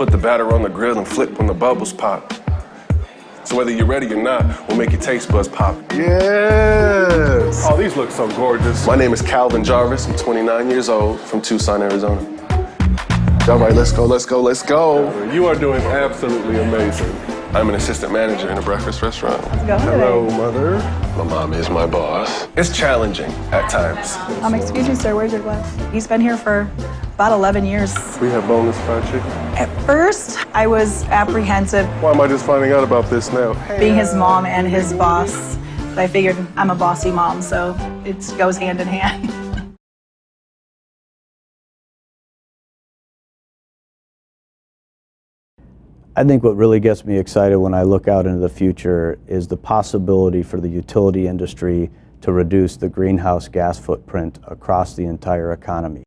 Put the batter on the grill and flip when the bubbles pop. So whether you're ready or not, we'll make your taste buds pop. Yes! Oh, these look so gorgeous. My name is Calvin Jarvis. I'm 29 years old from Tucson, Arizona. All right, let's go, let's go, let's go. You are doing absolutely amazing. I'm an assistant manager in a breakfast restaurant. Let's go. Hello, mother. My mom is my boss. It's challenging at times. Excuse me, sir, where's your glass? He's been here for about 11 years. We have boneless fried chicken. At first, I was apprehensive. Why am I just finding out about this now? Being his mom and his boss, but I figured I'm a bossy mom, so it goes hand in hand. I think what really gets me excited when I look out into the future is the possibility for the utility industry to reduce the greenhouse gas footprint across the entire economy.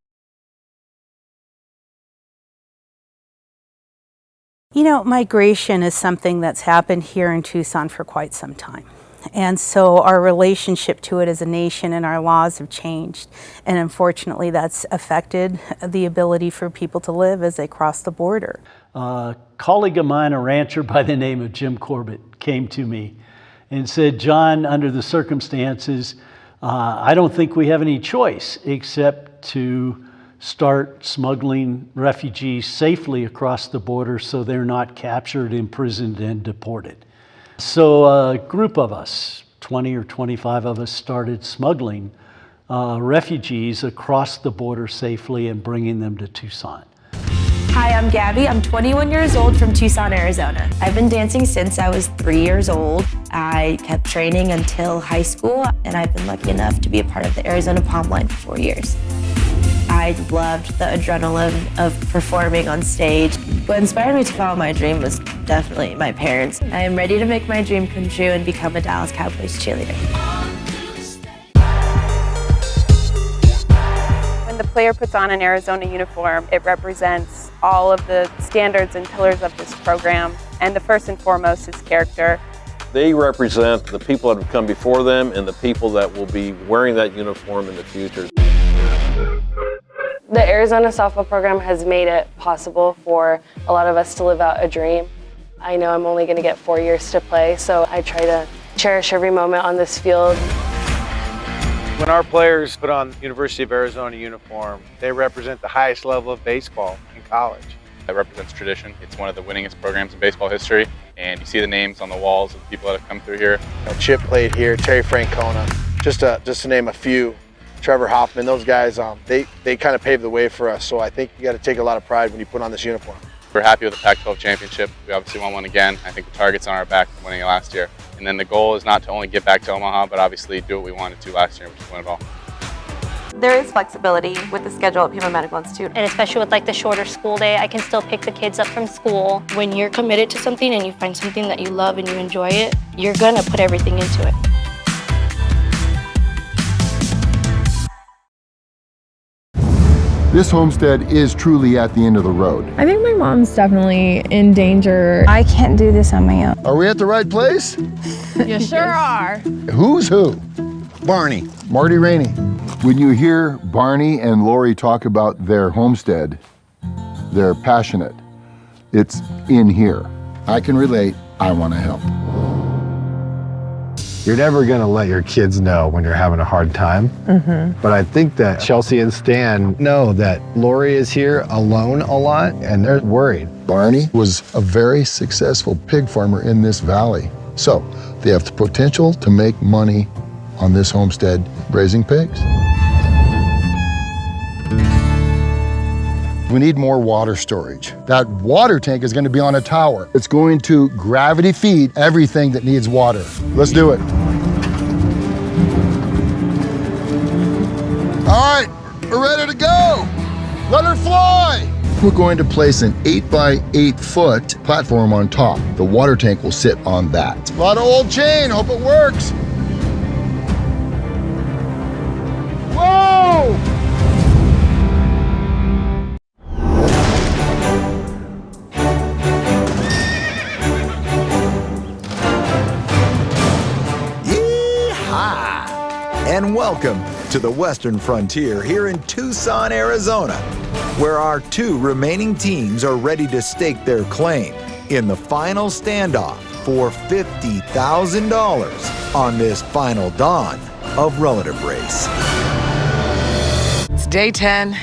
You know, migration is something that's happened here in Tucson for quite some time. And so our relationship to it as a nation and our laws have changed. And unfortunately, that's affected the ability for people to live as they cross the border. A colleague of mine, a rancher by the name of Jim Corbett, came to me and said, John, under the circumstances, I don't think we have any choice except to start smuggling refugees safely across the border so they're not captured, imprisoned, and deported. So a group of us, 20 or 25 of us, started smuggling refugees across the border safely and bringing them to Tucson. Hi, I'm Gabby. I'm 21 years old from Tucson, Arizona. I've been dancing since I was 3 years old. I kept training until high school, and I've been lucky enough to be a part of the Arizona Pom Line for 4 years. I loved the adrenaline of performing on stage. What inspired me to follow my dream was definitely my parents. I am ready to make my dream come true and become a Dallas Cowboys cheerleader. When the player puts on an Arizona uniform, it represents all of the standards and pillars of this program, and the first and foremost is character. They represent the people that have come before them and the people that will be wearing that uniform in the future. The Arizona softball program has made it possible for a lot of us to live out a dream. I know I'm only going to get 4 years to play, so I try to cherish every moment on this field. When our players put on University of Arizona uniform, they represent the highest level of baseball in college. That represents tradition. It's one of the winningest programs in baseball history, and you see the names on the walls of the people that have come through here. Chip played here, Terry Francona, just to name a few. Trevor Hoffman, those guys, they kind of paved the way for us, so I think you got to take a lot of pride when you put on this uniform. We're happy with the Pac-12 championship. We obviously won one again. I think the target's on our back from winning it last year. And then the goal is not to only get back to Omaha, but obviously do what we wanted to last year, which is win it all. There is flexibility with the schedule at Pima Medical Institute. And especially with like the shorter school day, I can still pick the kids up from school. When you're committed to something and you find something that you love and you enjoy it, you're gonna put everything into it. This homestead is truly at the end of the road. I think my mom's definitely in danger. I can't do this on my own. Are we at the right place? You sure are. Who's who? Barney. Marty Rainey. When you hear Barney and Lori talk about their homestead, they're passionate. It's in here. I can relate. I want to help. You're never going to let your kids know when you're having a hard time. But I think that Chelsea and Stan know that Lori is here alone a lot, and they're worried. Barney was a very successful pig farmer in this valley. So they have the potential to make money on this homestead raising pigs. We need more water storage. That water tank is going to be on a tower. It's going to gravity feed everything that needs water. Let's do it. All right, we're ready to go. Let her fly. We're going to place an 8 by 8 foot platform on top. The water tank will sit on that. A lot of old chain, hope it works. Whoa! And welcome to the western frontier here in Tucson, Arizona, where our 2 remaining teams are ready to stake their claim in the final standoff for $50,000 on this final dawn of Relative Race. It's day 10.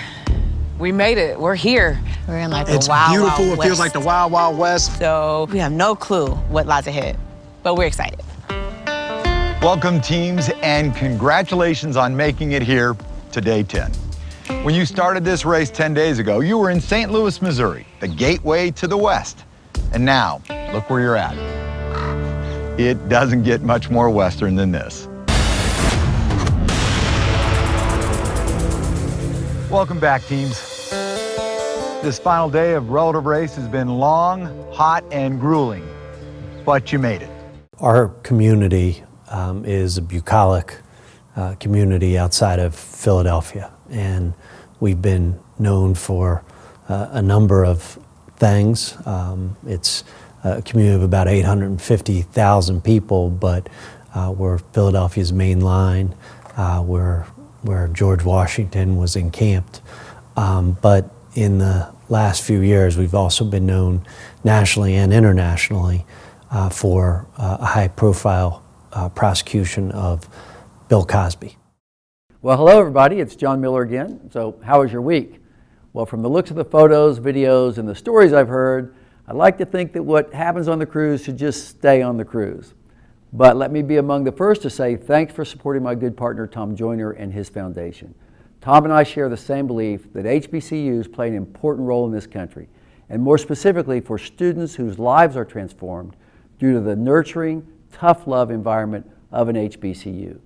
We made it. We're here. We're in like It's the wild, beautiful. wild It feels west. like the Wild Wild West. So we have no clue what lies ahead, but we're excited. Welcome, teams, and congratulations on making it here to day 10. When you started this race 10 days ago, you were in St. Louis, Missouri, the gateway to the West. And now, look where you're at. It doesn't get much more Western than this. Welcome back, teams. This final day of Relative Race has been long, hot, and grueling, but you made it. Our community is a bucolic community outside of Philadelphia, and we've been known for a number of things. It's a community of about 850,000 people, but we're Philadelphia's main line, where George Washington was encamped. But in the last few years, we've also been known nationally and internationally for a high-profile prosecution of Bill Cosby. Well, hello everybody, it's John Miller again. So how was your week? Well, from the looks of the photos, videos, and the stories I've heard, I'd like to think that what happens on the cruise should just stay on the cruise. But let me be among the first to say thanks for supporting my good partner Tom Joyner and his foundation. Tom and I share the same belief that HBCUs play an important role in this country, and more specifically for students whose lives are transformed due to the nurturing, tough love environment of an HBCU.